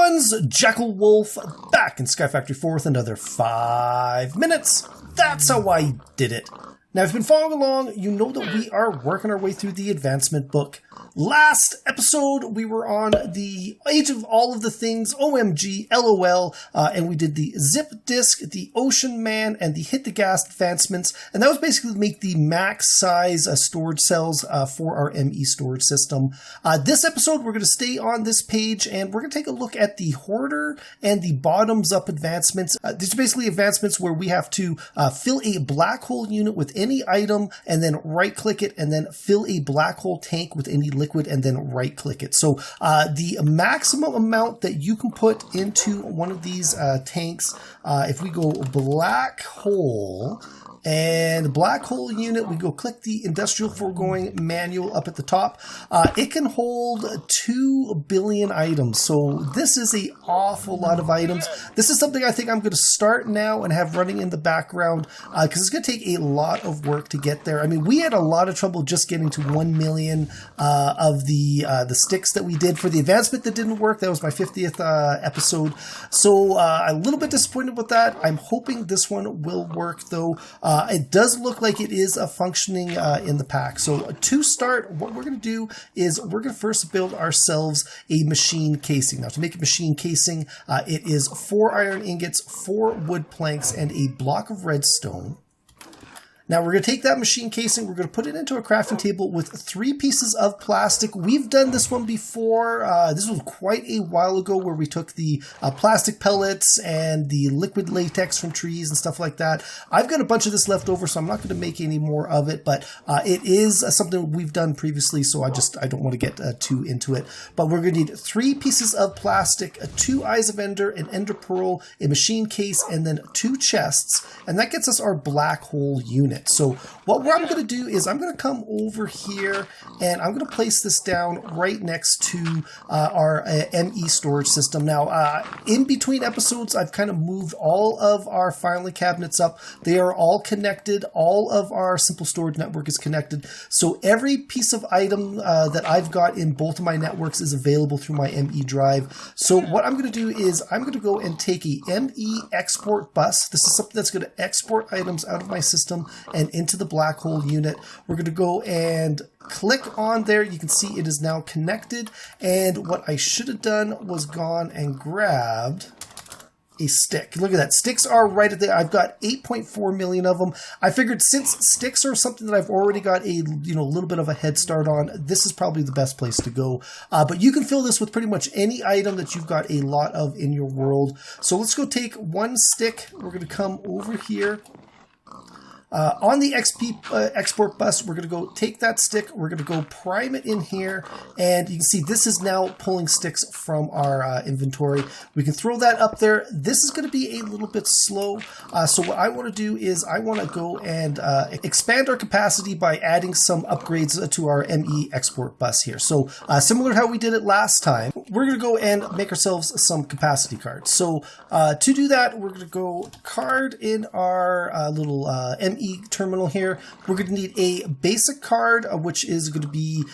everyone's JackelWolf back in Sky Factory 4 with another 5 minutes. That's how I did it. Now, if you've been following along, you know that we are working our way through the advancement book. Last episode, we were on the Age of All of the Things, OMG, LOL, and we did the Zip Disk, the Ocean Man, and the Hit the Gas advancements, and that was basically to make the max size storage cells for our ME storage system. This episode, we're going to stay on this page, and we're going to take a look at the Horder and the bottoms-up advancements. These are basically advancements where we have to fill a black hole unit with any item, and then right-click it, and then fill a black hole tank with any liquid, and then right-click it. So the maximum amount that you can put into one of these tanks, if we go black hole, and black hole unit, we go click the industrial foregoing manual up at the top. It can hold 2 billion items. So this is an awful lot of items. This is something I think I'm going to start now and have running in the background because it's going to take a lot of work to get there. I mean, we had a lot of trouble just getting to 1 million of the sticks that we did for the advancement that didn't work. That was my 50th episode. So I'm a little bit disappointed with that. I'm hoping this one will work though. It does look like it is functioning in the pack. So to start, what we're going to do is we're going to first build ourselves a machine casing. Now to make a machine casing, it is 4 iron ingots, 4 wood planks, and a block of redstone. Now we're going to take that machine casing, we're going to put it into a crafting table with 3 pieces of plastic. We've done this one before. This was quite a while ago where we took the plastic pellets and the liquid latex from trees and stuff like that. I've got a bunch of this left over, so I'm not going to make any more of it, but it is something we've done previously, so I don't want to get too into it. But we're going to need 3 pieces of plastic, 2 eyes of ender, an ender pearl, a machine case, and then 2 chests, and that gets us our black hole unit. So what I'm going to do is I'm going to come over here and I'm going to place this down right next to our ME storage system. Now, in between episodes, I've kind of moved all of our Finally cabinets up. They are all connected. All of our simple storage network is connected. So every piece of item that I've got in both of my networks is available through my ME drive. So what I'm going to do is I'm going to go and take a ME export bus. This is something that's going to export items out of my system and into the black hole unit. We're going to go and click on there. You can see it is now connected. And what I should have done was gone and grabbed a stick. Look at that. Sticks are right at there. I've got 8.4 million of them. I figured since sticks are something that I've already got a little bit of a head start on, this is probably the best place to go. But you can fill this with pretty much any item that you've got a lot of in your world. So let's go take 1 stick. We're going to come over here. On the export bus, we're going to go take that stick, we're going to go prime it in here, and you can see this is now pulling sticks from our inventory. We can throw that up there. This is going to be a little bit slow, so what I want to do is I want to go and expand our capacity by adding some upgrades to our ME export bus here. So similar to how we did it last time, we're going to go and make ourselves some capacity cards. So to do that, we're going to go card in our little ME terminal here. We're going to need a basic card, which is going to be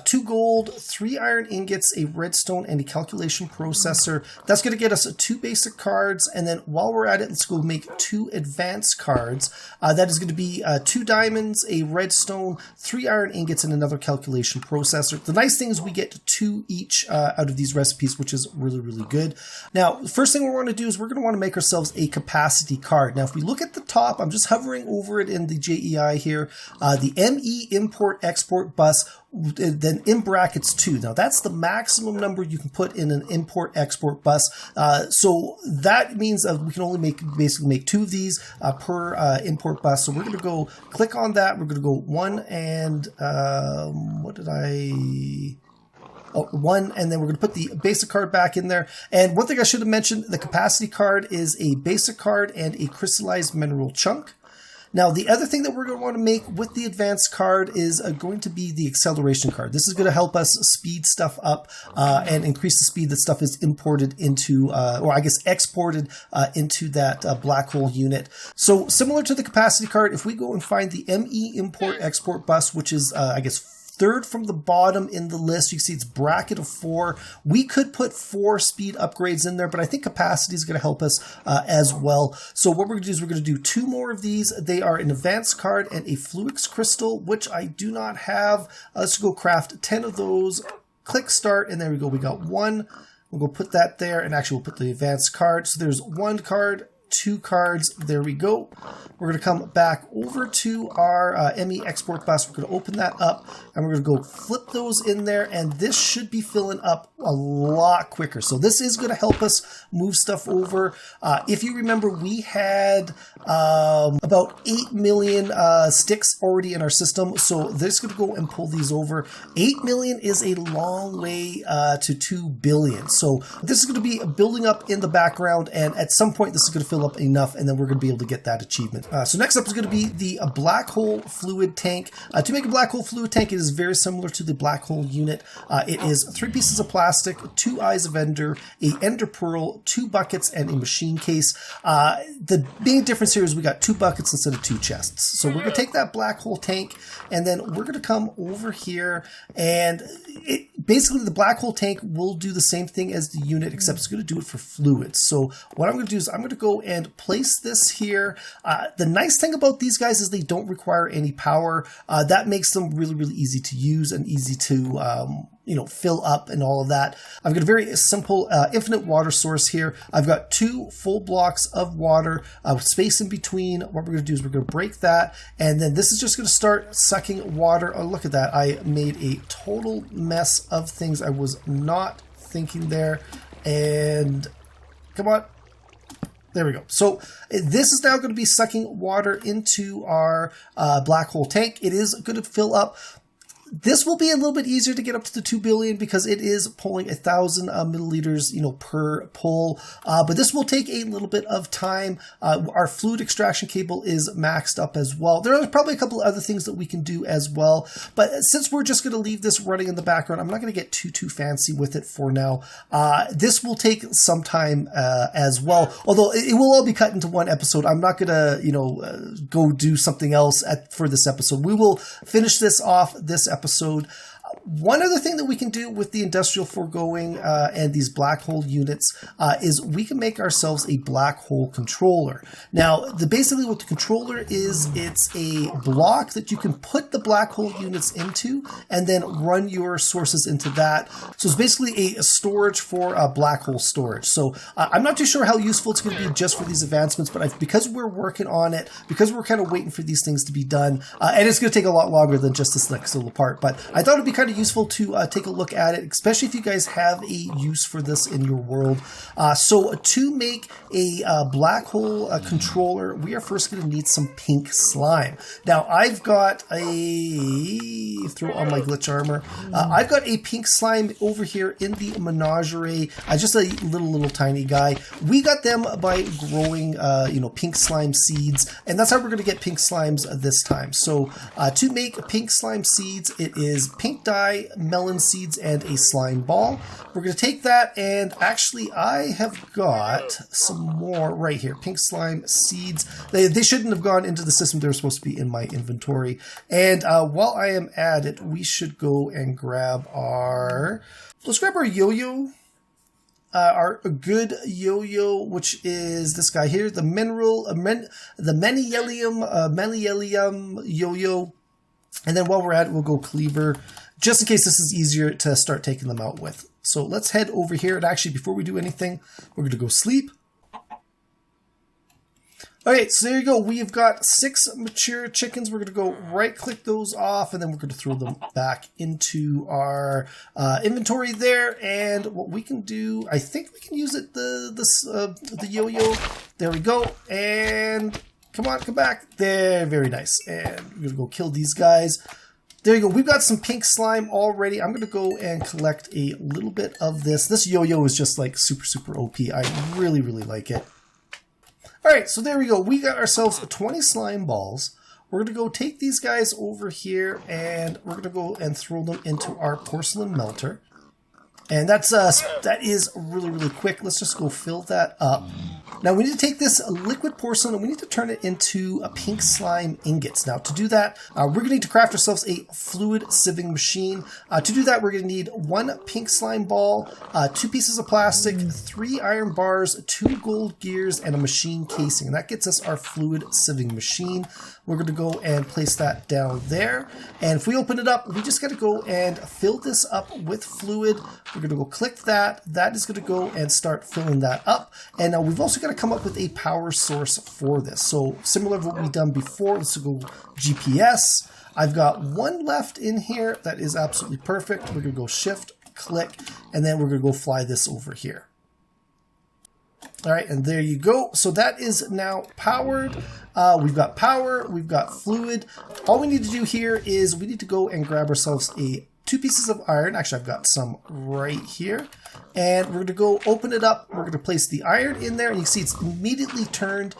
2 gold, 3 iron ingots, a redstone, and a calculation processor. That's going to get us 2 basic cards, and then while we're at it, let's go make 2 advanced cards. That is going to be 2 diamonds, a redstone, 3 iron ingots, and another calculation processor. The nice thing is we get 2 each out of these recipes, which is really, really good. Now, the first thing we're going to do is we're going to want to make ourselves a capacity card. Now, if we look at the top, I'm just hovering over it in the JEI here, the ME import export bus, then in brackets 2. Now that's the maximum number you can put in an import export bus. So that means we can only basically make 2 of these per import bus. So we're going to go click on that. We're going to go 1 and 1, and then we're going to put the basic card back in there. And one thing I should have mentioned, the capacity card is a basic card and a crystallized mineral chunk. Now, the other thing that we're going to want to make with the advanced card is going to be the acceleration card. This is going to help us speed stuff up and increase the speed that stuff is imported into, or I guess exported into that black hole unit. So similar to the capacity card, if we go and find the ME import export bus, which is, I guess, third from the bottom in the list. You can see it's bracket of 4. We could put 4 speed upgrades in there, but I think capacity is going to help us as well. So what we're going to do is we're going to do 2 more of these. They are an advanced card and a Fluix crystal, which I do not have. Let's go craft 10 of those. Click start, and there we go. We got 1. We'll go put that there, and actually we'll put the advanced card. So there's 1 card, 2 cards. There we go. We're going to come back over to our ME export bus. We're going to open that up, and we're going to go flip those in there, and this should be filling up a lot quicker. So this is going to help us move stuff over. If you remember, we had about 8 million sticks already in our system, so this is going to go and pull these over. 8 million is a long way to 2 billion. So this is going to be building up in the background, and at some point this is going to fill up enough, and then we're going to be able to get that achievement. So next up is going to be the black hole fluid tank. To make a black hole fluid tank, it is very similar to the black hole unit. It is 3 pieces of plastic, 2 eyes of ender, a ender pearl, 2 buckets, and a machine case. The main difference here is we got 2 buckets instead of 2 chests. So we're going to take that black hole tank, and then we're going to come over here, and basically the black hole tank will do the same thing as the unit, except it's going to do it for fluids. So what I'm going to do is I'm going to go and place this here. The nice thing about these guys is they don't require any power. That makes them really, really easy to use and easy to fill up and all of that. I've got a very simple infinite water source here. I've got 2 full blocks of water with space in between. What we're going to do is we're going to break that, and then this is just going to start sucking water. Oh, look at that. I made a total mess of things I was not thinking there. And come on. There we go. So this is now going to be sucking water into our black hole tank. It is going to fill up. This will be a little bit easier to get up to the 2 billion because it is pulling 1,000 milliliters, per pull. But this will take a little bit of time. Our fluid extraction cable is maxed up as well. There are probably a couple of other things that we can do as well. But since we're just going to leave this running in the background, I'm not going to get too fancy with it for now. This will take some time as well. Although it will all be cut into one episode. I'm not going to, go do something else for this episode. We will finish this off this episode. One other thing that we can do with the industrial foregoing and these black hole units is we can make ourselves a black hole controller. Now, basically what the controller is, it's a block that you can put the black hole units into and then run your sources into that. So it's basically a storage for black hole storage. So I'm not too sure how useful it's going to be just for these advancements, but because we're working on it, because we're kind of waiting for these things to be done, and it's going to take a lot longer than just this next little part, but I thought it'd be kind of useful to take a look at it, especially if you guys have a use for this in your world. So to make a black hole controller, we are first going to need some pink slime. Now I've got throw on my glitch armor. I've got a pink slime over here in the menagerie. Just a little tiny guy. We got them by growing pink slime seeds, and that's how we're going to get pink slimes this time. So to make pink slime seeds, it is pink dye, melon seeds, and a slime ball. We're going to take that, and actually I have got some more right here. Pink slime seeds. They shouldn't have gone into the system. They're supposed to be in my inventory. And while I am at it, we should go and grab let's grab our yo-yo. Our good yo-yo, which is this guy here, the Menelium yo-yo. And then while we're at it, we'll go cleaver, just in case this is easier to start taking them out with. So let's head over here. And actually, before we do anything, we're going to go sleep. All right, so there you go. We've got 6 mature chickens. We're going to go right-click those off, and then we're going to throw them back into our inventory there. And what we can do, I think we can use it, the yo-yo. There we go. And come on, come back. There, very nice. And we're going to go kill these guys. There you go. We've got some pink slime already. I'm going to go and collect a little bit of this. This yo-yo is just like super OP. I really like it. All right, so there we go. We got ourselves 20 slime balls. We're going to go take these guys over here, and we're going to go and throw them into our porcelain melter. And that is really, really quick. Let's just go fill that up. Now we need to take this liquid porcelain and we need to turn it into a pink slime ingots. Now to do that, we're going to need to craft ourselves a fluid sieving machine. To do that, we're going to need 1 pink slime ball, 2 pieces of plastic, 3 iron bars, 2 gold gears, and a machine casing. And that gets us our fluid sieving machine. We're going to go and place that down there. And if we open it up, we just got to go and fill this up with fluid. We're going to go click that. That is going to go and start filling that up. And now we've also got to come up with a power source for this. So similar to what we've done before, let's go GPS. I've got 1 left in here. That is absolutely perfect. We're going to go shift, click, and then we're going to go fly this over here. All right, and there you go. So that is now powered. We've got power, we've got fluid. All we need to do here is we need to go and grab ourselves 2 pieces of iron. Actually, I've got some right here. And we're going to go open it up. We're going to place the iron in there. And you can see it's immediately turned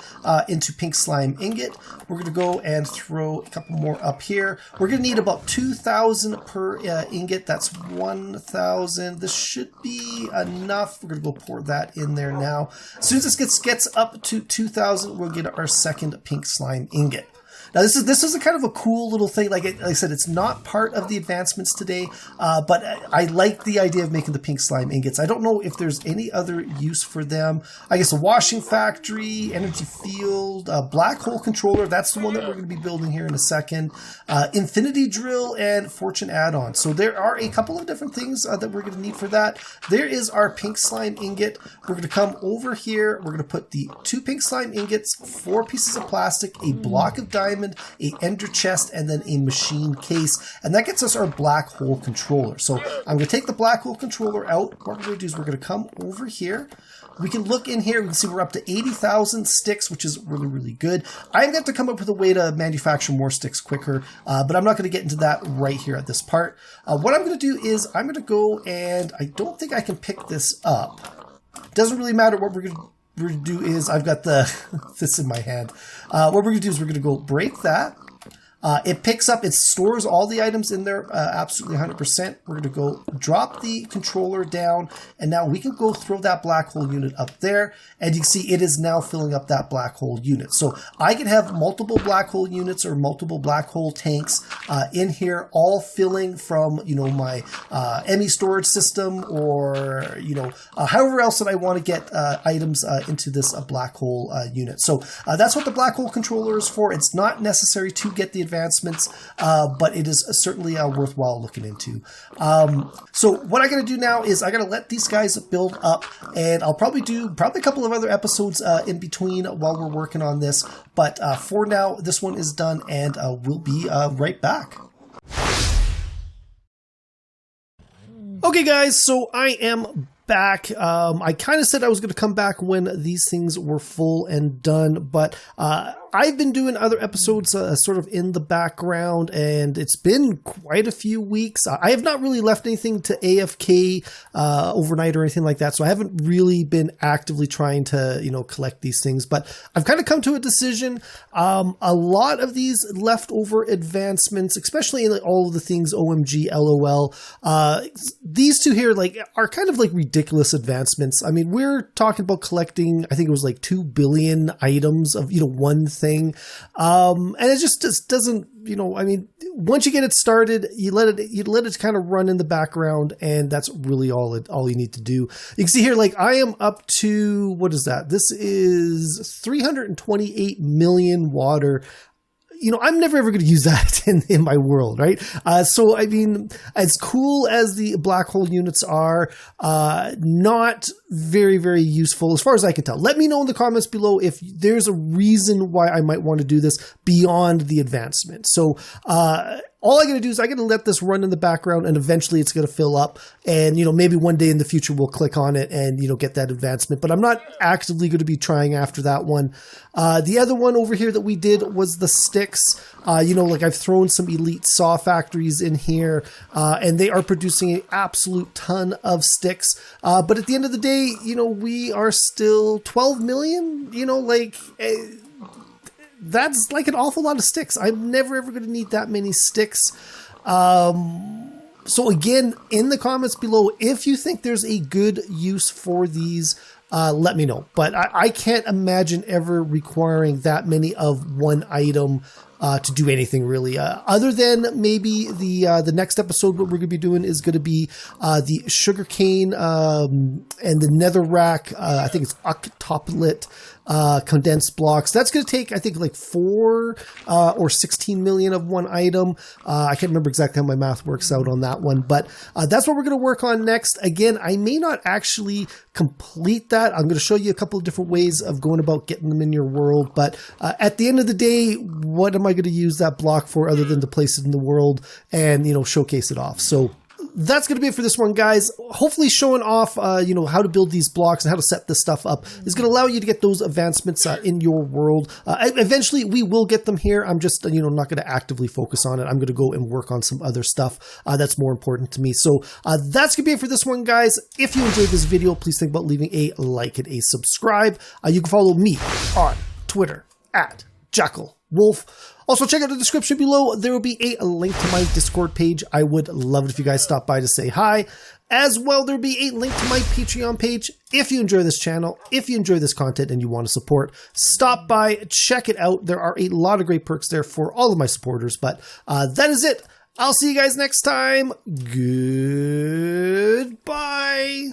into pink slime ingot. We're going to go and throw a couple more up here. We're going to need about 2,000 per ingot. That's 1,000. This should be enough. We're going to go pour that in there now. As soon as this gets up to 2,000, we'll get our second pink slime ingot. Now this is a kind of a cool little thing. Like I said, it's not part of the advancements today, but I like the idea of making the pink slime ingots. I don't know if there's any other use for them. I guess a washing factory, energy field, black hole controller. That's the one that we're going to be building here in a second. Infinity drill and fortune add-on. So there are a couple of different things that we're going to need for that. There is our pink slime ingot. We're going to come over here. We're going to put the 2 pink slime ingots, 4 pieces of plastic, a block of diamond, a ender chest, and then a machine case, and that gets us our black hole controller. So I'm going to take the black hole controller out. What we're going to do is we're going to come over here. We can look in here. We can see we're up to 80,000 sticks, which is really, really good. I'm going to come up with a way to manufacture more sticks quicker, but I'm not going to get into that right here at this part. What I'm going to do is I'm going to go, and I don't think I can pick this up. It doesn't really matter what we're going to do is I've got this in my hand. What we're going to do is we're going to go break that. It picks up, it stores all the items in there absolutely 100%. We're going to go drop the controller down, and now we can go throw that black hole unit up there, and you can see it is now filling up that black hole unit. So I can have multiple black hole units or multiple black hole tanks in here, all filling from, you know, my ME storage system, or, you know, however else that I want to get items into this black hole unit. So that's what the black hole controller is for. It's not necessary to get the advancements, but it is certainly worthwhile looking into. So what I got to do now is I got to let these guys build up, and I'll probably do a couple of other episodes in between while we're working on this. But for now, this one is done, and we'll be right back. Okay, guys, so I am back. I kind of said I was going to come back when these things were full and done, but I've been doing other episodes sort of in the background, and it's been quite a few weeks. I have not really left anything to AFK overnight or anything like that, so I haven't really been actively trying to, you know, collect these things, but I've kind of come to a decision. A lot of these leftover advancements, especially in all of the things OMG, LOL, these two here are kind of like ridiculous advancements. I mean, we're talking about collecting, I think it was like 2 billion items of, you know, one thing. And it just doesn't, you know, I mean, once you get it started, you let it kind of run in the background, and that's really all you need to do. You can see here, like, I am up to, what is that? This is 328 million water. You know, I'm never ever going to use that in my world, right? So, I mean, as cool as the black hole units are, not very, very useful as far as I can tell. Let me know in the comments below if there's a reason why I might want to do this beyond the advancement. So, all I got to do is I got to let this run in the background, and eventually it's going to fill up. And, you know, maybe one day in the future we'll click on it and, you know, get that advancement. But I'm not actively going to be trying after that one. The other one over here that we did was the sticks. You know, like, I've thrown some elite saw factories in here, and they are producing an absolute ton of sticks. But at the end of the day, you know, we are still 12 million, you know, like... that's like an awful lot of sticks. I'm never ever going to need that many sticks. So again, in the comments below, if you think there's a good use for these, let me know. But I can't imagine ever requiring that many of one item to do anything really, other than maybe the next episode. What we're going to be doing is going to be the sugarcane and the netherrack. I think it's octoplet condensed blocks. That's going to take, I think, like 4 or 16 million of one item. I can't remember exactly how my math works out on that one, but that's what we're going to work on next. Again, I may not actually complete that. I'm going to show you a couple of different ways of going about getting them in your world, but at the end of the day, what am I going to use that block for other than to place it in the world and, you know, showcase it off? So that's going to be it for this one, guys. Hopefully showing off, you know, how to build these blocks and how to set this stuff up is going to allow you to get those advancements in your world. Eventually, we will get them here. I'm just, you know, not going to actively focus on it. I'm going to go and work on some other stuff that's more important to me. So that's going to be it for this one, guys. If you enjoyed this video, please think about leaving a like and a subscribe. You can follow me on Twitter at JackelWolf. Also, check out the description below. There will be a link to my Discord page. I would love it if you guys stop by to say hi. As well, there'll be a link to my Patreon page. If you enjoy this channel, if you enjoy this content and you want to support, stop by, check it out. There are a lot of great perks there for all of my supporters. But that is it. I'll see you guys next time. Goodbye.